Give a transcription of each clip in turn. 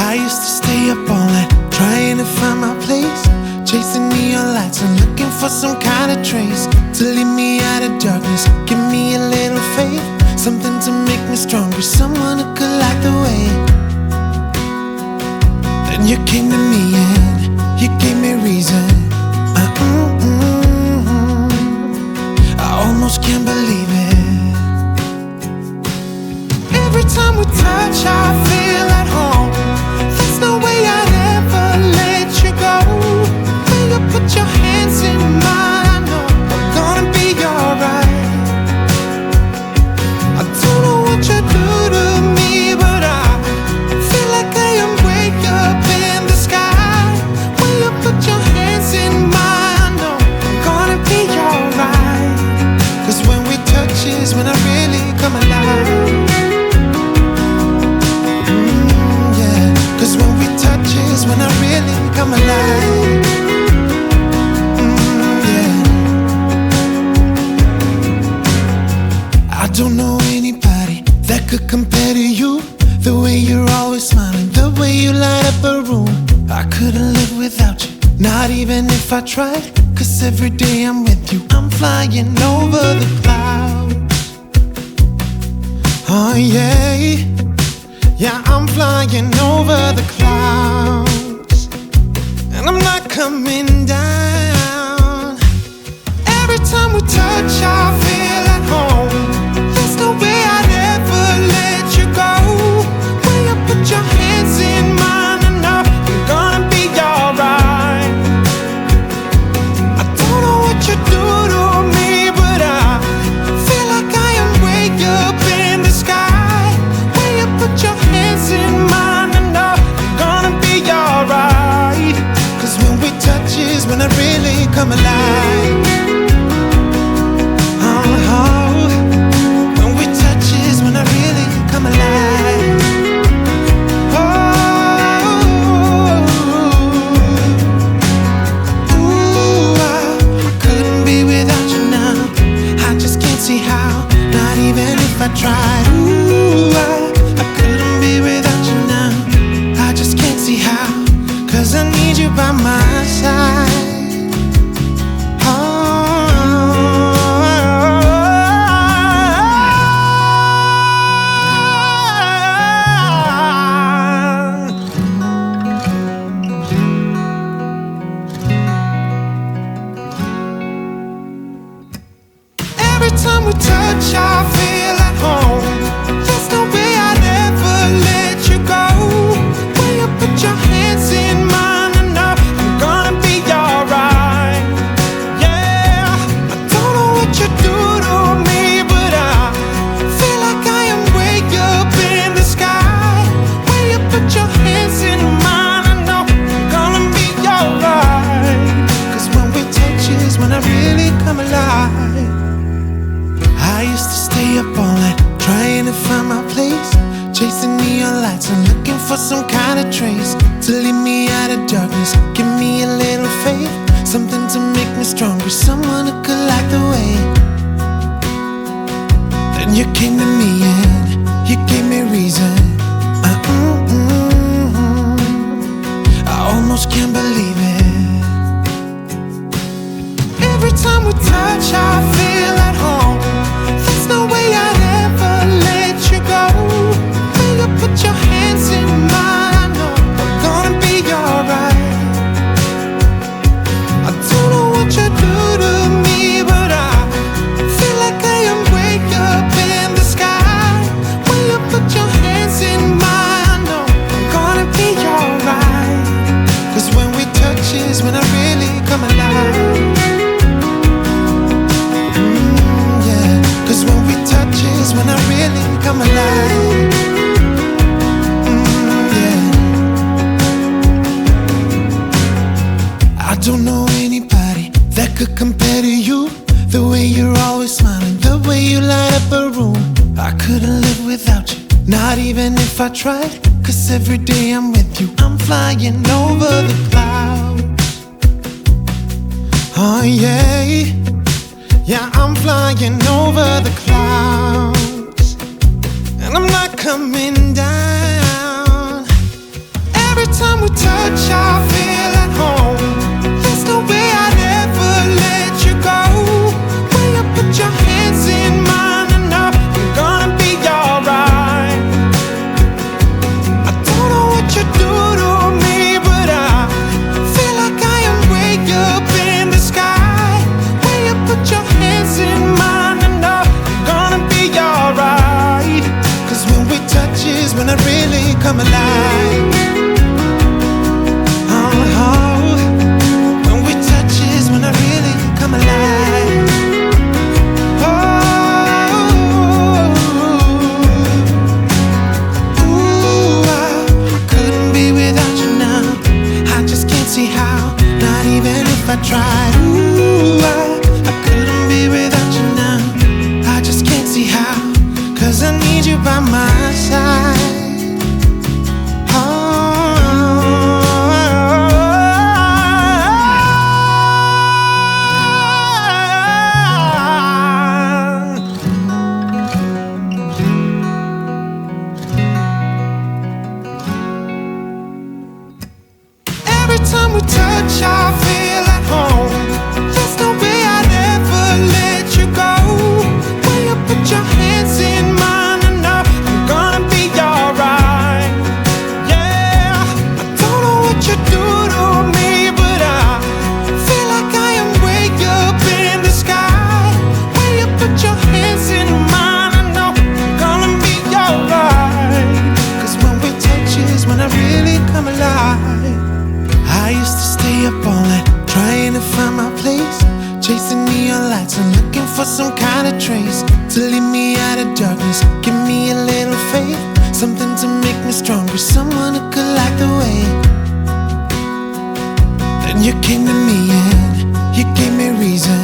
I used to stay up all night trying to find my place, chasing neon lights and looking for some kind of trace to lead me out of darkness. Give me a little faith, something to make me stronger, someone who could light the way. Then you came to me and you gave me reason. I almost can't believe it. Every time we touch, I feel at home. There's no way I'd ever let you go. When you put your hands in mine, I know I'm gonna be alright. I don't know what you do to me, but I feel like I am way up in the sky. When you put your hands in mine, I know I'm gonna be alright. 'Cause when we touch is when I really come alive. When we touch is when I really come alive. I don't know anybody that could compare to you. The way you're always smiling, the way you light up a room. I couldn't live without you, not even if I tried. 'Cause every day I'm with you, I'm flying over the clouds. Oh yeah, yeah, I'm flying over the clouds, and I'm not coming down. Every time we touch, I feel at home. There's no way I'd ever let you go. When you put your hands in mine, I know I'm gonna be alright. I don't know what you do to me, but I feel like I am way up in the sky. When you put your hands in mine, I know I'm gonna be alright. 'Cause when we touch is when I really come alive. Oh, when we touch is when I really come alive. Ooh, I couldn't be without you now. I just can't see how, not even if I tried. Ooh, I couldn't be without you now. I just can't see how, 'cause I need you by my side. Every time we touch, I feel at home. There's no way I'd ever let you go. When you put your hands in mine, I know I'm gonna be alright. Yeah, I don't know what you do to me, but I feel like I am way up in the sky. When you put your hands in mine, I know I'm gonna be alright. 'Cause when we touch is when I really come alive. I used to stay up all night trying to find my place, chasing neon lights and looking for some kind of trace to lead me out of darkness. Give me a little faith, something to make me stronger, someone who could light the way. Then you came to me and you gave me reason. I almost can't believe it. Every time we touch, I feel at home. There's no way I'd ever let you go. When you put your hands in mine, I know I'm gonna be alright. I don't know what you do to me, but I feel like I am way up in the sky. When you put your hands in mine, I know I'm gonna be alright. 'Cause when we touch is when I really come alive. 'Cause when we touch is when I really come alive. I don't know anybody that could compare to you. The way you're always smiling, the way you light up a room. I couldn't live without you, not even if I tried. 'Cause every day I'm with you, I'm flying over the clouds. Oh yeah, yeah, I'm flying over the clouds, and I'm not coming down. come alive. When we touch is when I really come alive. I couldn't be without you now. I just can't see how, not even if I tried. I couldn't be without you now. I just can't see how, 'cause I need you by my side. Every time we touch, I feel at home. There's no way I'd ever let you go. When you put your hands in mine, I know I'm gonna be alright. Yeah, I don't know what you do to me, but I feel like I am way up in the sky. When you put your hands in mine, I know I'm gonna be alright. 'Cause when we touch is when I really come alive. I used to stay up all night trying to find my place, chasing neon lights and looking for some kind of trace to lead me out of darkness. Give me a little faith, something to make me stronger, someone who could light the way. Then you came to me and you gave me reason.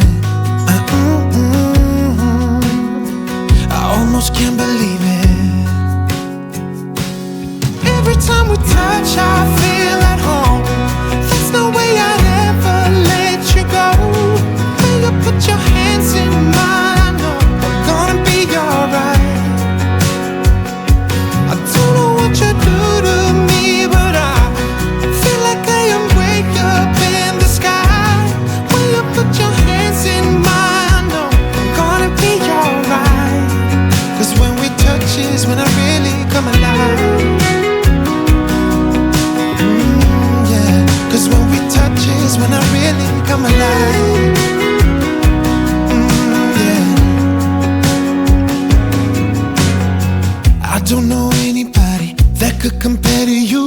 I almost can't believe it. Every time we touch, I feel at home. There's no way I'd ever let you go. When you put your hands in mine, I know I'm gonna be alright. I don't know what you do to me, but I feel like I am way up in the sky. When you put your hands in mine, I know I'm gonna be alright. 'Cause when we touch is when I really come alive. 'Cause when we touch is when I really come alive. Yeah. I don't know anybody that could compare to you.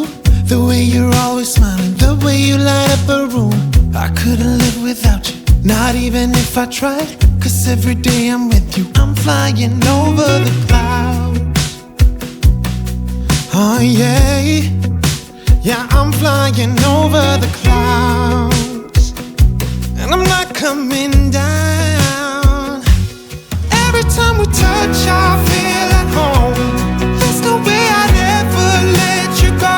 The way you're always smiling, the way you light up a room. I couldn't live without you, not even if I tried. 'Cause every day I'm with you, I'm flying over the clouds. Oh yeah. Yeah, I'm flying over the clouds, and I'm not coming down. Every time we touch, I feel at home. There's no way I'd ever let you go.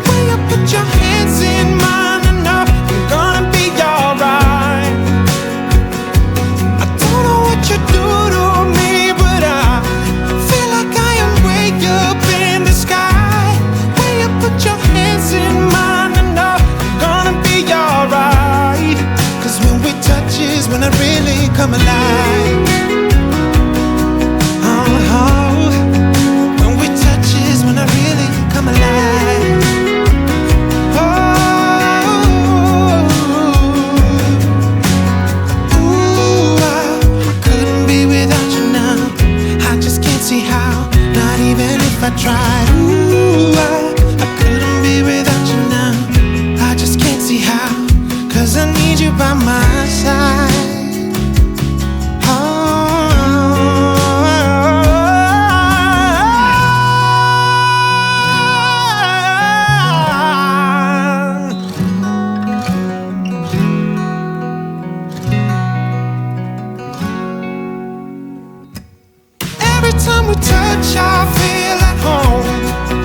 When you put your hands in mine, I know I'm gonna be alright. I don't know what you do to me, but I feel like I am way up in the sky. When you put your hands in mine, I know I'm gonna be alright. 'Cause when we touch is when I really come alive. When we touch is when I really come alive. I couldn't be without you now. I just can't see how, not even if I tried. I couldn't be without you now. I just can't see how, 'cause I need you by my side. Every time we touch, I feel at home.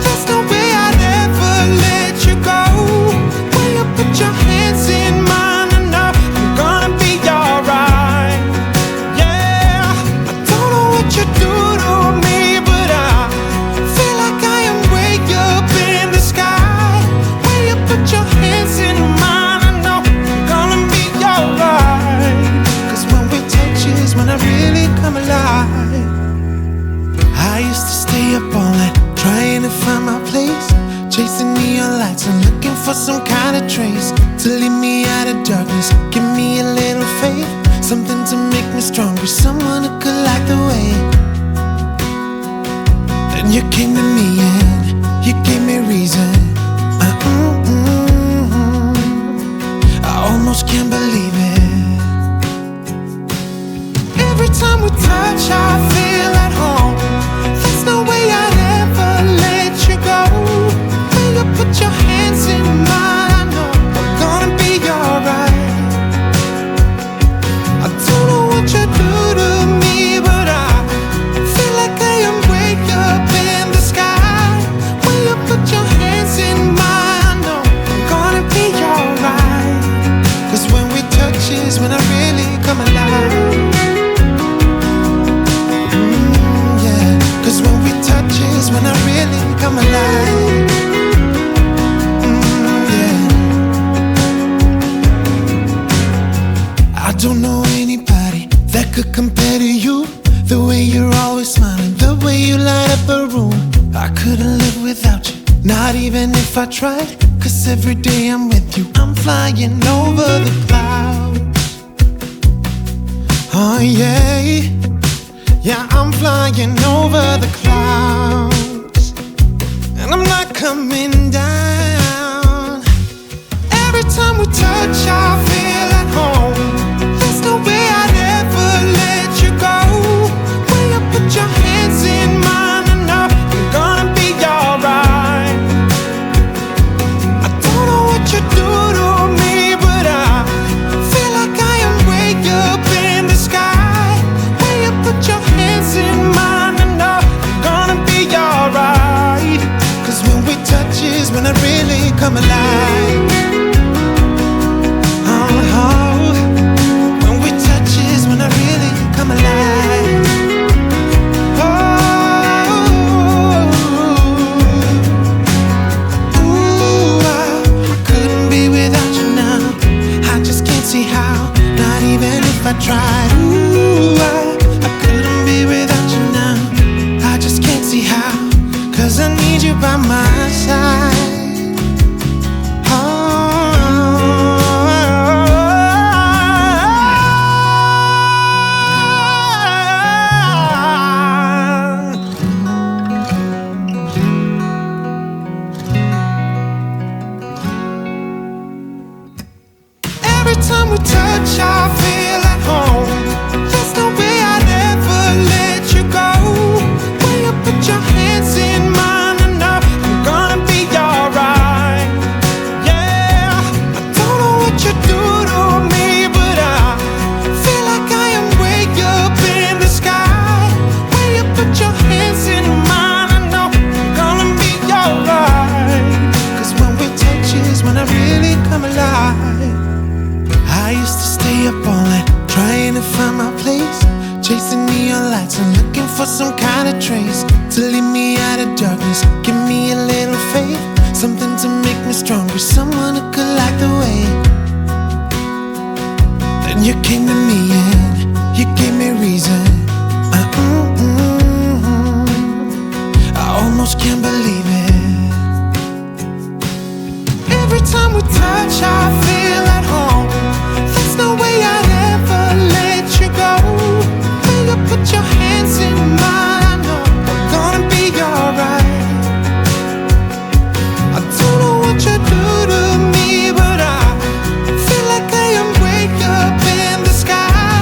There's no way I'd ever let you go. When you put your hands in mine, I know I'm gonna be alright. Yeah, I don't know what you do to me, but I feel like I am way up in the sky. When you put your hands in mine, I know I'm gonna be alright. 'Cause when we touch is when I really come alive. I used to stay up all night trying to find my place, chasing neon lights and looking for some kind of trace to lead me out of darkness. Give me a little faith, something to make me stronger, someone who could light the way. Then you came to me and You gave me reason. I almost can't believe it. Every time we touch, I feel at home. There's no way I'd ever let you go. When you put your hands in mine, I know I'm gonna be alright. I don't know what you do to me, but I feel like I am way up in the sky. When you put your hands in mine, I know I'm gonna be alright. 'Cause when we touch is when I really come alive. Yeah, 'cause when we touch is when I really come alive. Yeah. I don't know anybody that could compare to you. The way you're always smiling, the way you light up a room. I couldn't live without you, not even if I tried. 'Cause every day I'm with you, I'm flying over the clouds. Oh yeah, yeah, I'm flying over the clouds. And I'm not coming down. Every time we touch, I feel at home. There's no way I'd ever let you go. When you put your hands in mine, I know I'm gonna be alright. I don't know what you do to me, but I feel like I am way up in the sky. When you put your hands in mine, I know I'm gonna be alright. 'Cause when we touch is when I really come alive. When we touch is when I really come alive. I couldn't be without you now. I just can't see how, not even if I tried. I couldn't be without you now. I just can't see how, 'cause I need you by my side. Every time we touch, I feel at home. There's no way I'd ever let you go. When you put your hands in mine, I know I'm gonna be alright. Yeah, I don't know what you do to me, but I feel like I am way up in the sky. When you put your hands in mine, I know I'm gonna be alright. 'Cause when we touch is when I really come alive. I used to stay up all night trying to find my place, chasing neon lights and looking for some kind of trace to lead me out of darkness. Give me a little faith, something to make me stronger, someone who could light the way. Then you came to me and you gave me reason. I almost can't believe it. Every time we touch, I feel at home. There's no way I'd ever let you go. When you put your hands in mine, I know I'm gonna be alright. I don't know what you do to me, but I feel like I am way up in the sky.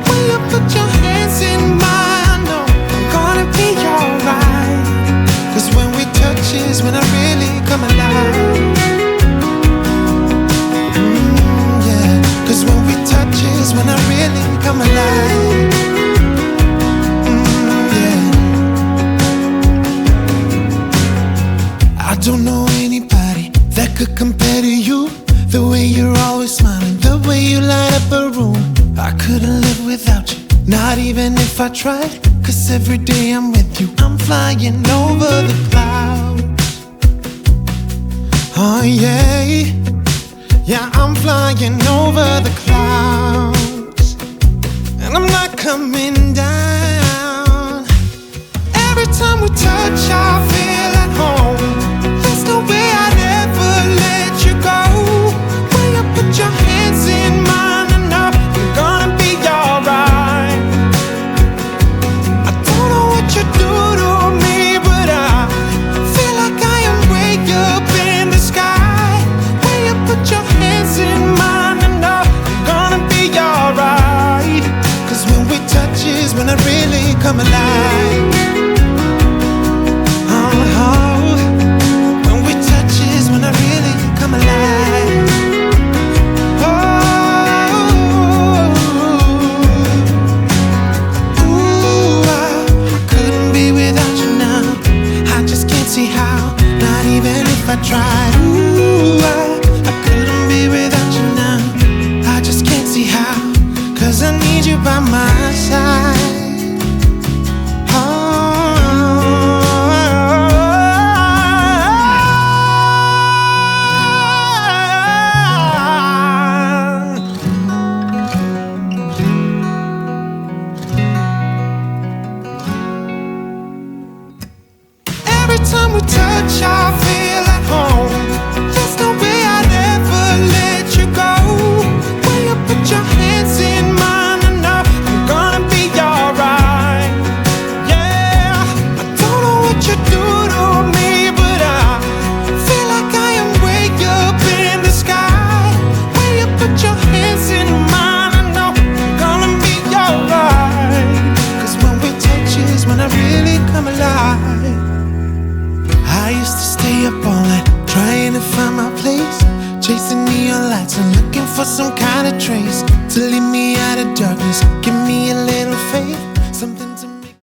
When you put your hands in mine, I know I'm gonna be alright. 'Cause when we touch is when I really come alive. 'Cause when we touch is when I really come alive. Yeah. I don't know anybody that could compare to you. The way you're always smiling, the way you light up a room. I couldn't live without you, not even if I tried. 'Cause every day I'm with you, I'm flying over the clouds. Oh yeah, yeah, I'm flying over the clouds. And I'm not coming down. Every time we touch, I feel at home. There's no way I'd ever let you go. When you put your hands in mine, I know I'm gonna be alright. I don't know what you do to me, but I feel like I am tried. Ooh, I couldn't be without you now. I just can't see how, 'cause I need you by my side. Every time we touch, I feel at home. There's no way I'd ever let you go. When you put your hands in mine, I know I'm gonna be alright. Yeah, I don't know what you do to me, but I feel like I am way up in the sky. When you put your hands in mine, I know I'm gonna be alright. 'Cause when we touch is when I really come alive. I used to stay up all night trying to find my place, chasing neon lights and looking for some kind of trace to lead me out of darkness, give me a little